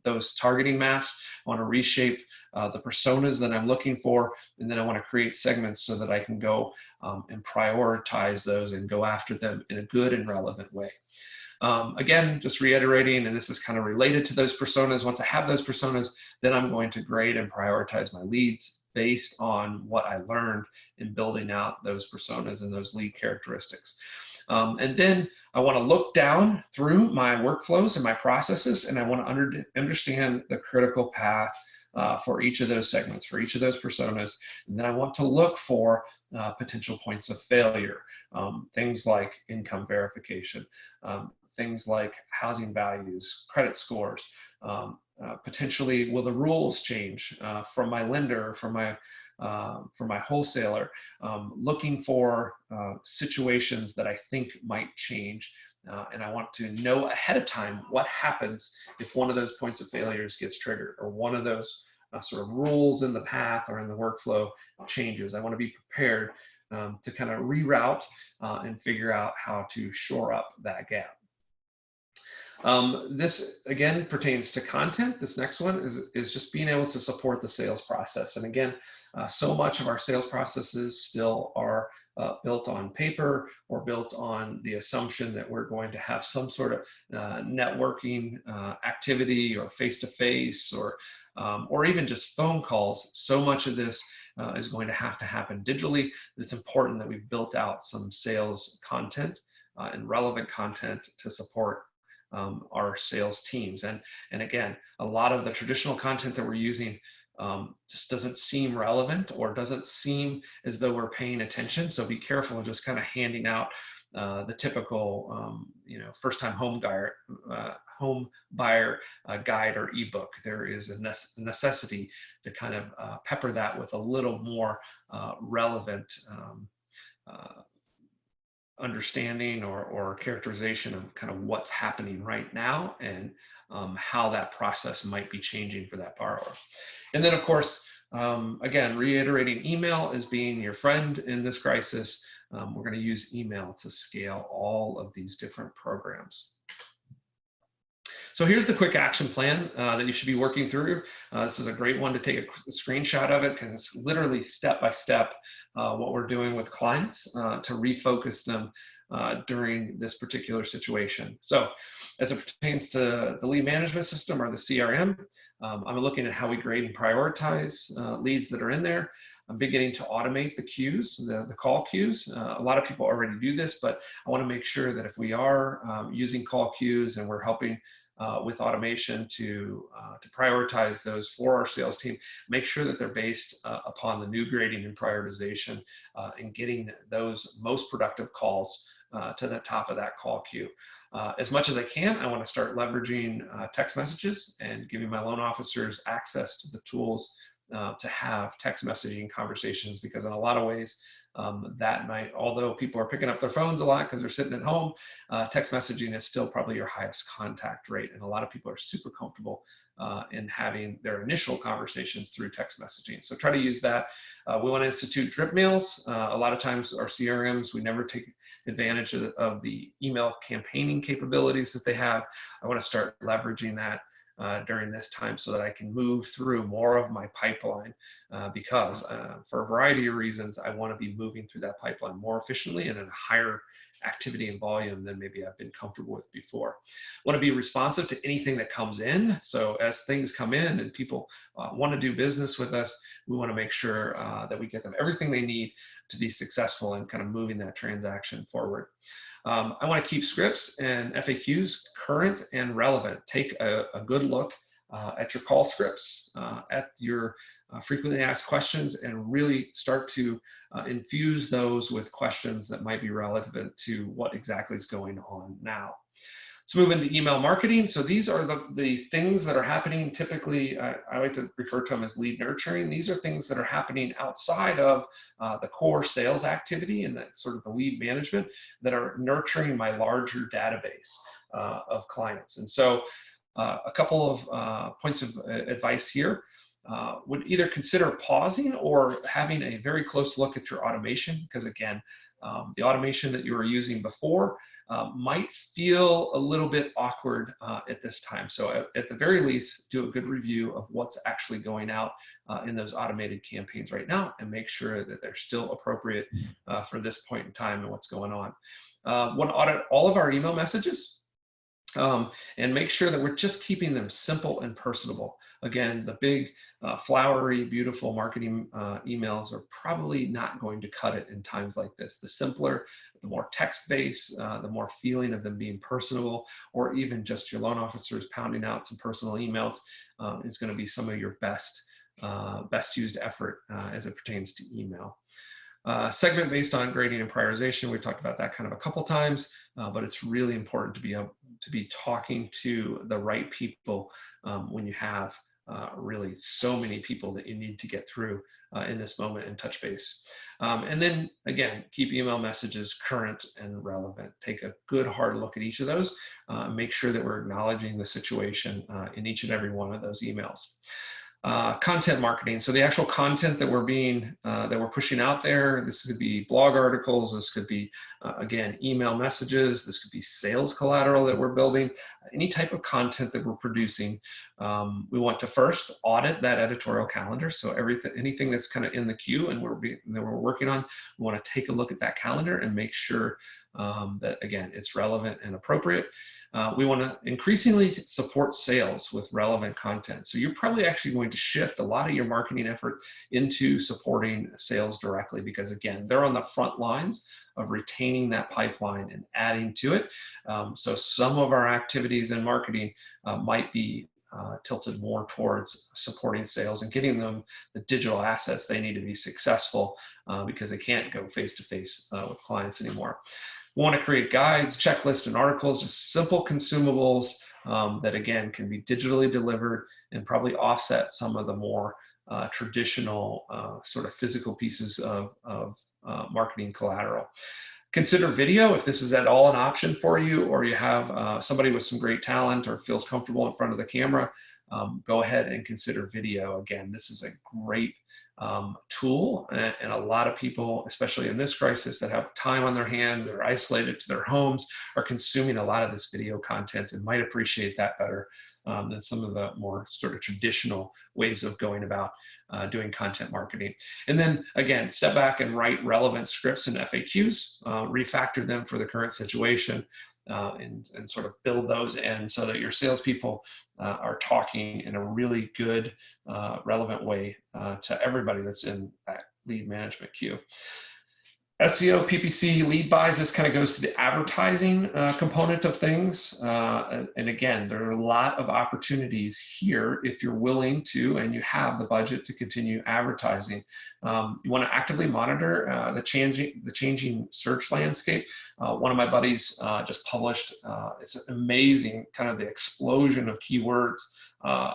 those targeting maps. I want to reshape the personas that I'm looking for, and then I want to create segments so that I can go and prioritize those and go after them in a good and relevant way. Again, just reiterating, and this is kind of related to those personas. Once I have those personas, then I'm going to grade and prioritize my leads based on what I learned in building out those personas and those lead characteristics. And then I want to look down through my workflows and my processes, and I want to understand the critical path for each of those segments, for each of those personas. And then I want to look for potential points of failure, things like income verification, things like housing values, credit scores. Potentially, will the rules change from my lender, from my wholesaler, looking for situations that I think might change. And I want to know ahead of time what happens if one of those points of failures gets triggered, or one of those sort of rules in the path or in the workflow changes. I want to be prepared to kind of reroute and figure out how to shore up that gap. This again pertains to content. This next one is just being able to support the sales process. And again, so much of our sales processes still are built on paper or built on the assumption that we're going to have some sort of networking activity or face-to-face or even just phone calls. So much of this is going to happen digitally. It's important that we've built out some sales content and relevant content to support our sales teams. And again, a lot of the traditional content that we're using just doesn't seem relevant or doesn't seem as though we're paying attention. So be careful of just kind of handing out the typical first-time home buyer guide or ebook. There is a necessity to kind of pepper that with a little more relevant understanding or characterization of kind of what's happening right now and how that process might be changing for that borrower. And then, of course, again, reiterating email as being your friend in this crisis. We're going to use email to scale all of these different programs. So here's the quick action plan that you should be working through. This is a great one to take a screenshot of it because it's literally step by step what we're doing with clients to refocus them during this particular situation. So as it pertains to the lead management system or the CRM, I'm looking at how we grade and prioritize leads that are in there. I'm beginning to automate the queues, the call queues. A lot of people already do this, but I want to make sure that if we are using call queues and we're helping with automation to prioritize those for our sales team, make sure that they're based upon the new grading and prioritization and getting those most productive calls to the top of that call queue. As much as I can, I want to start leveraging text messages and giving my loan officers access to the tools to have text messaging conversations, because in a lot of ways that might, although people are picking up their phones a lot because they're sitting at home, text messaging is still probably your highest contact rate. And a lot of people are super comfortable in having their initial conversations through text messaging. So try to use that. We want to institute drip mails. A lot of times our CRMs, we never take advantage of the email campaigning capabilities that they have. I want to start leveraging that during this time so that I can move through more of my pipeline because for a variety of reasons, I want to be moving through that pipeline more efficiently and at a higher activity and volume than maybe I've been comfortable with before. I want to be responsive to anything that comes in. So as things come in and people want to do business with us, we want to make sure that we get them everything they need to be successful in kind of moving that transaction forward. I want to keep scripts and FAQs current and relevant. Take a good look at your call scripts, at your frequently asked questions, and really start to infuse those with questions that might be relevant to what exactly is going on now. Let's move into email marketing. So these are the things that are happening. Typically, I like to refer to them as lead nurturing. These are things that are happening outside of the core sales activity and that sort of the lead management that are nurturing my larger database of clients. And so a couple of points of advice here. Would either consider pausing or having a very close look at your automation, because again, the automation that you were using before might feel a little bit awkward at this time. So at the very least, do a good review of what's actually going out in those automated campaigns right now and make sure that they're still appropriate for this point in time and what's going on. Want to audit all of our email messages and make sure that we're just keeping them simple and personable. Again, the big, flowery, beautiful marketing emails are probably not going to cut it in times like this. The simpler, the more text-based, the more feeling of them being personable, or even just your loan officers pounding out some personal emails is going to be some of your best used effort as it pertains to email. Segment based on grading and prioritization. We've talked about that kind of a couple times, but it's really important to be able to be talking to the right people when you have really so many people that you need to get through in this moment and touch base. And then again, keep email messages current and relevant. Take a good hard look at each of those. Make sure that we're acknowledging the situation in each and every one of those emails. Content marketing. So the actual content that we're pushing out there, this could be blog articles, this could be, again, email messages, this could be sales collateral that we're building, any type of content that we're producing. We want to first audit that editorial calendar. So anything that's kind of in the queue and that we're working on, we want to take a look at that calendar and make sure that, again, it's relevant and appropriate. We want to increasingly support sales with relevant content. So you're probably actually going to shift a lot of your marketing effort into supporting sales directly, because again, they're on the front lines of retaining that pipeline and adding to it. So some of our activities in marketing might be tilted more towards supporting sales and getting them the digital assets they need to be successful because they can't go face-to-face with clients anymore. We want to create guides, checklists, and articles, just simple consumables that, again, can be digitally delivered and probably offset some of the more traditional sort of physical pieces of marketing collateral. Consider video if this is at all an option for you, or you have somebody with some great talent or feels comfortable in front of the camera. Go ahead and consider video. Again, this is a great tool, and a lot of people, especially in this crisis, that have time on their hands, they're isolated to their homes, are consuming a lot of this video content and might appreciate that better than some of the more sort of traditional ways of going about doing content marketing. And then again, step back and write relevant scripts and FAQs, refactor them for the current situation, and sort of build those in so that your salespeople are talking in a really good, relevant way to everybody that's in that lead management queue. SEO, PPC, lead buys, this kind of goes to the advertising component of things. And again, there are a lot of opportunities here if you're willing to and you have the budget to continue advertising. You want to actively monitor the changing search landscape. One of my buddies just published, it's amazing, kind of the explosion of keywords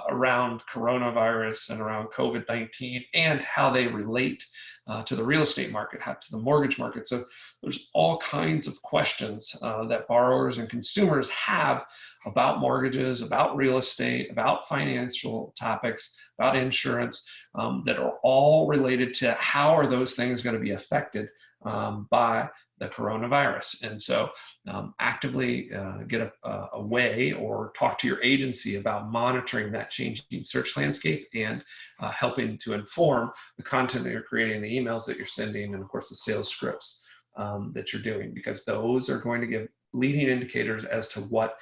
around coronavirus and around COVID-19 and how they relate to the real estate market, to the mortgage market. So there's all kinds of questions that borrowers and consumers have about mortgages, about real estate, about financial topics, about insurance, that are all related to how are those things going to be affected by the coronavirus. And so actively get a way or talk to your agency about monitoring that changing search landscape and helping to inform the content that you're creating, the emails that you're sending, and of course the sales scripts that you're doing, because those are going to give leading indicators as to what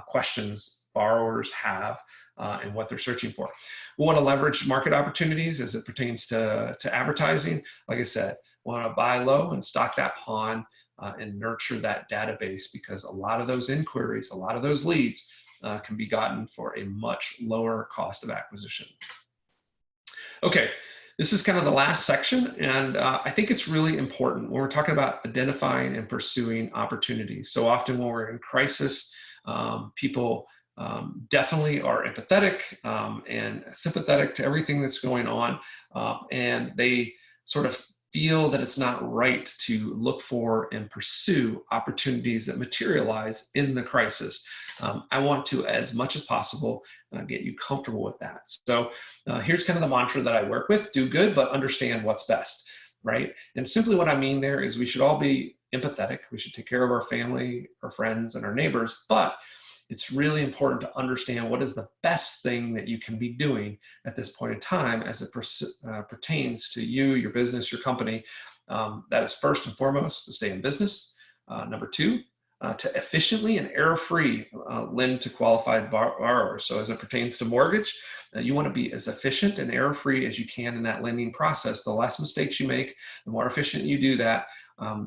questions borrowers have and what they're searching for. We want to leverage market opportunities as it pertains to advertising. Like I said, we want to buy low and stock that pond and nurture that database, because a lot of those inquiries, a lot of those leads can be gotten for a much lower cost of acquisition. Okay, this is kind of the last section, and I think it's really important when we're talking about identifying and pursuing opportunities. So often when we're in crisis, people definitely are empathetic and sympathetic to everything that's going on, and they sort of feel that it's not right to look for and pursue opportunities that materialize in the crisis. I want to, as much as possible, get you comfortable with that. So here's kind of the mantra that I work with: do good, but understand what's best, right? And simply what I mean there is we should all be empathetic. We should take care of our family, our friends, and our neighbors, but it's really important to understand what is the best thing that you can be doing at this point in time as it pertains to you, your business, your company. That is first and foremost to stay in business. Number two, to efficiently and error-free lend to qualified borrowers. So as it pertains to mortgage, you want to be as efficient and error-free as you can in that lending process. The less mistakes you make, the more efficient you do that,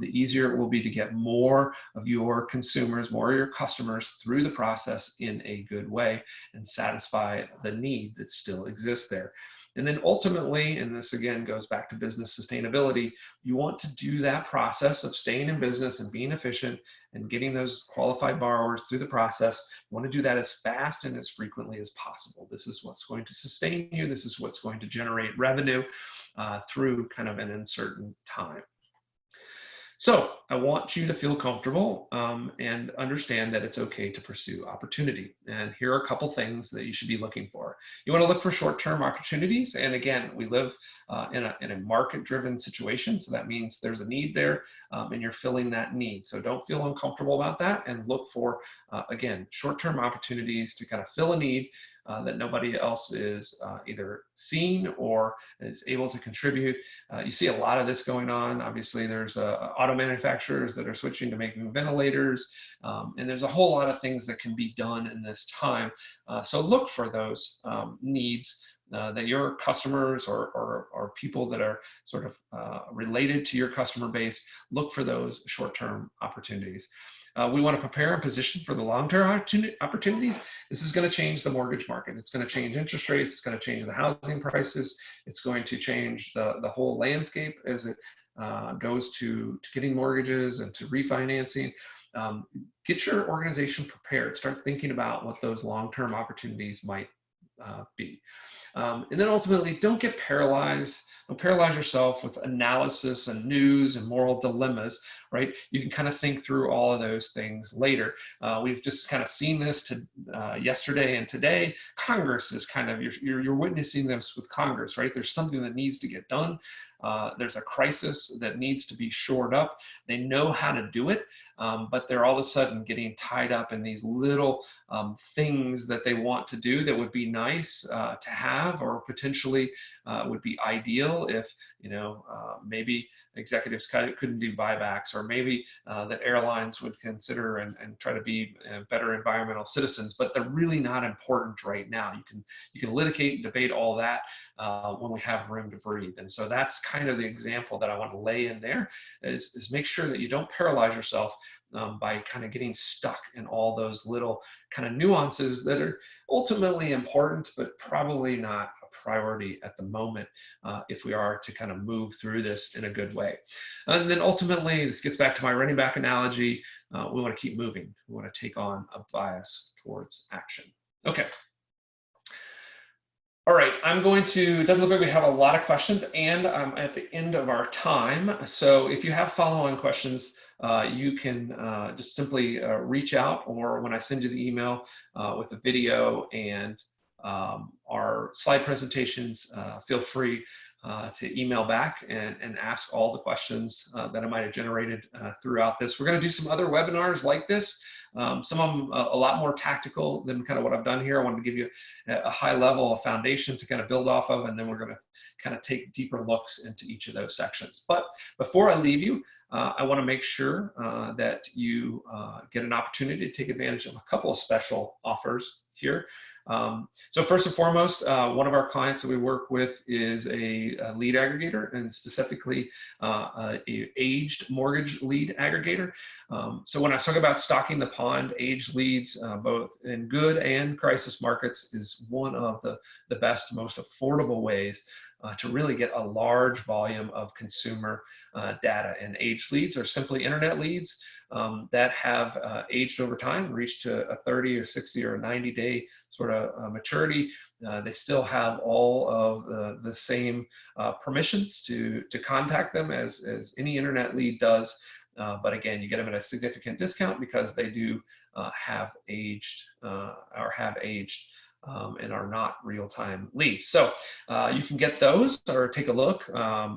the easier it will be to get more of your consumers, more of your customers through the process in a good way and satisfy the need that still exists there. And then ultimately, and this again goes back to business sustainability, you want to do that process of staying in business and being efficient and getting those qualified borrowers through the process. You want to do that as fast and as frequently as possible. This is what's going to sustain you. This is what's going to generate revenue through kind of an uncertain time. So I want you to feel comfortable and understand that it's okay to pursue opportunity. And here are a couple things that you should be looking for. You want to look for short-term opportunities. And again, we live in a market-driven situation. So that means there's a need there and you're filling that need. So don't feel uncomfortable about that, and look for, again, short-term opportunities to kind of fill a need that nobody else is either seeing or is able to contribute. You see a lot of this going on. Obviously, there's auto manufacturers that are switching to making ventilators, and there's a whole lot of things that can be done in this time. So look for those needs that your customers or people that are sort of related to your customer base, look for those short-term opportunities. We want to prepare and position for the long-term opportunities. This is going to change the mortgage market. It's going to change interest rates. It's going to change the housing prices. It's going to change the whole landscape as it goes to getting mortgages and to refinancing. Get your organization prepared. Start thinking about what those long-term opportunities might be. And then ultimately, don't get paralyzed. Don't paralyze yourself with analysis and news and moral dilemmas, right? You can kind of think through all of those things later. We've just kind of seen this yesterday and today. Congress is kind of, you're witnessing this with Congress, right? There's something that needs to get done. There's a crisis that needs to be shored up. They know how to do it, but they're all of a sudden getting tied up in these little things that they want to do that would be nice to have, or potentially would be ideal if, maybe executives couldn't do buybacks, or maybe that airlines would consider and try to be better environmental citizens, but they're really not important right now. You can litigate and debate all that when we have room to breathe. And so that's kind of the example that I want to lay in there, is make sure that you don't paralyze yourself by kind of getting stuck in all those little kind of nuances that are ultimately important, but probably not a priority at the moment if we are to kind of move through this in a good way. And then ultimately, this gets back to my running back analogy. We want to keep moving. We want to take on a bias towards action. Okay. All right, it doesn't look like we have a lot of questions, and I'm at the end of our time. So if you have follow-on questions, you can just simply reach out, or when I send you the email with a video and our slide presentations, feel free to email back and ask all the questions that I might have generated throughout this. We're going to do some other webinars like this. Some of them a lot more tactical than kind of what I've done here. I wanted to give you a high level, a foundation to kind of build off of, and then we're going to kind of take deeper looks into each of those sections. But before I leave you, I want to make sure that you get an opportunity to take advantage of a couple of special offers here. So first and foremost, one of our clients that we work with is a lead aggregator, and specifically a aged mortgage lead aggregator. So when I talk about stocking the pond, aged leads, both in good and crisis markets, is one of the best, most affordable ways to really get a large volume of consumer data. And aged leads are simply internet leads that have aged over time, reached a 30 or 60 or 90-day sort of maturity. They still have all of the same permissions to contact them as any internet lead does. But again, you get them at a significant discount because they do have aged and are not real-time leads. So you can get those, or take a look,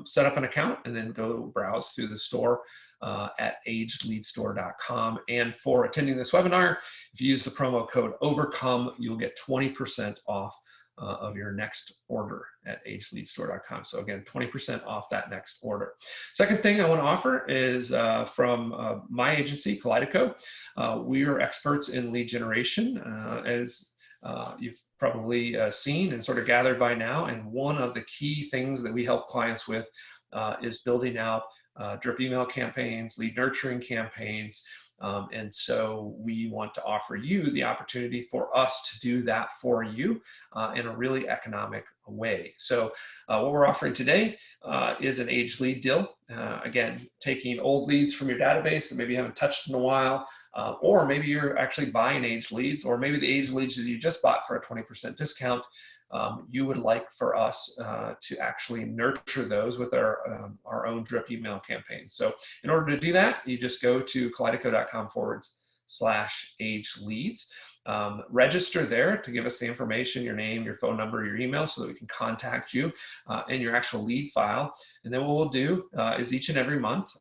set up an account, and then go browse through the store at agedleadstore.com. And for attending this webinar, if you use the promo code OVERCOME, you'll get 20% off of your next order at agedleadstore.com. So again, 20% off that next order. Second thing I want to offer is from my agency, Kaleido. We are experts in lead generation, as you've probably seen and sort of gathered by now. And one of the key things that we help clients with is building out drip email campaigns, lead nurturing campaigns. And so we want to offer you the opportunity for us to do that for you in a really economic way. So what we're offering today is an aged lead deal. Again, taking old leads from your database that maybe you haven't touched in a while, or maybe you're actually buying aged leads, or maybe the aged leads that you just bought for a 20% discount. You would like for us to actually nurture those with our own drip email campaign. So in order to do that, you just go to kaleido.com/aged leads. Register there to give us the information, your name, your phone number, your email, so that we can contact you and your actual lead file. And then what we'll do is each and every month,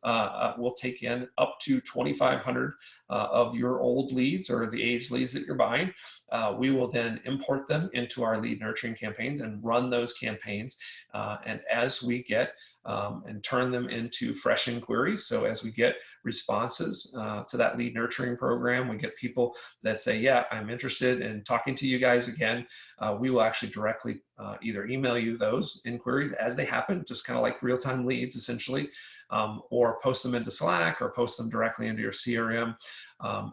we'll take in up to 2,500 of your old leads, or the aged leads that you're buying. We will then import them into our lead nurturing campaigns and run those campaigns. And as we get and turn them into fresh inquiries, so as we get responses to that lead nurturing program, we get people that say, yeah, I'm interested in talking to you guys again. We will actually directly either email you those inquiries as they happen, just kind of like real-time leads essentially, or post them into Slack, or post them directly into your CRM,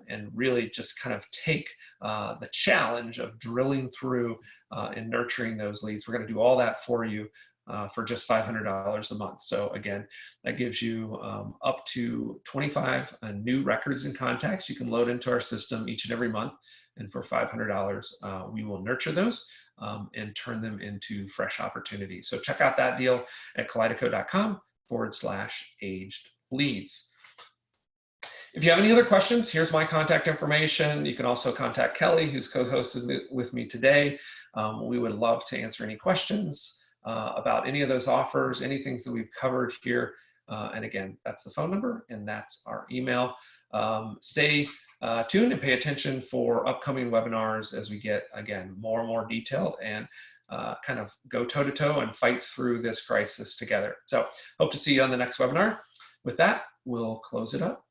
and really just kind of take the challenge of drilling through and nurturing those leads. We're going to do all that for you for just $500 a month. So again, that gives you up to 25 new records and contacts you can load into our system each and every month. And for $500, we will nurture those and turn them into fresh opportunities. So check out that deal at kaleidoco.com/aged leads. If you have any other questions, here's my contact information. You can also contact Kelly, who's co-hosted with me today. We would love to answer any questions about any of those offers, any things that we've covered here. And again, that's the phone number and that's our email. Stay tuned and pay attention for upcoming webinars as we get, again, more and more detailed and kind of go toe-to-toe and fight through this crisis together. So hope to see you on the next webinar. With that, we'll close it up.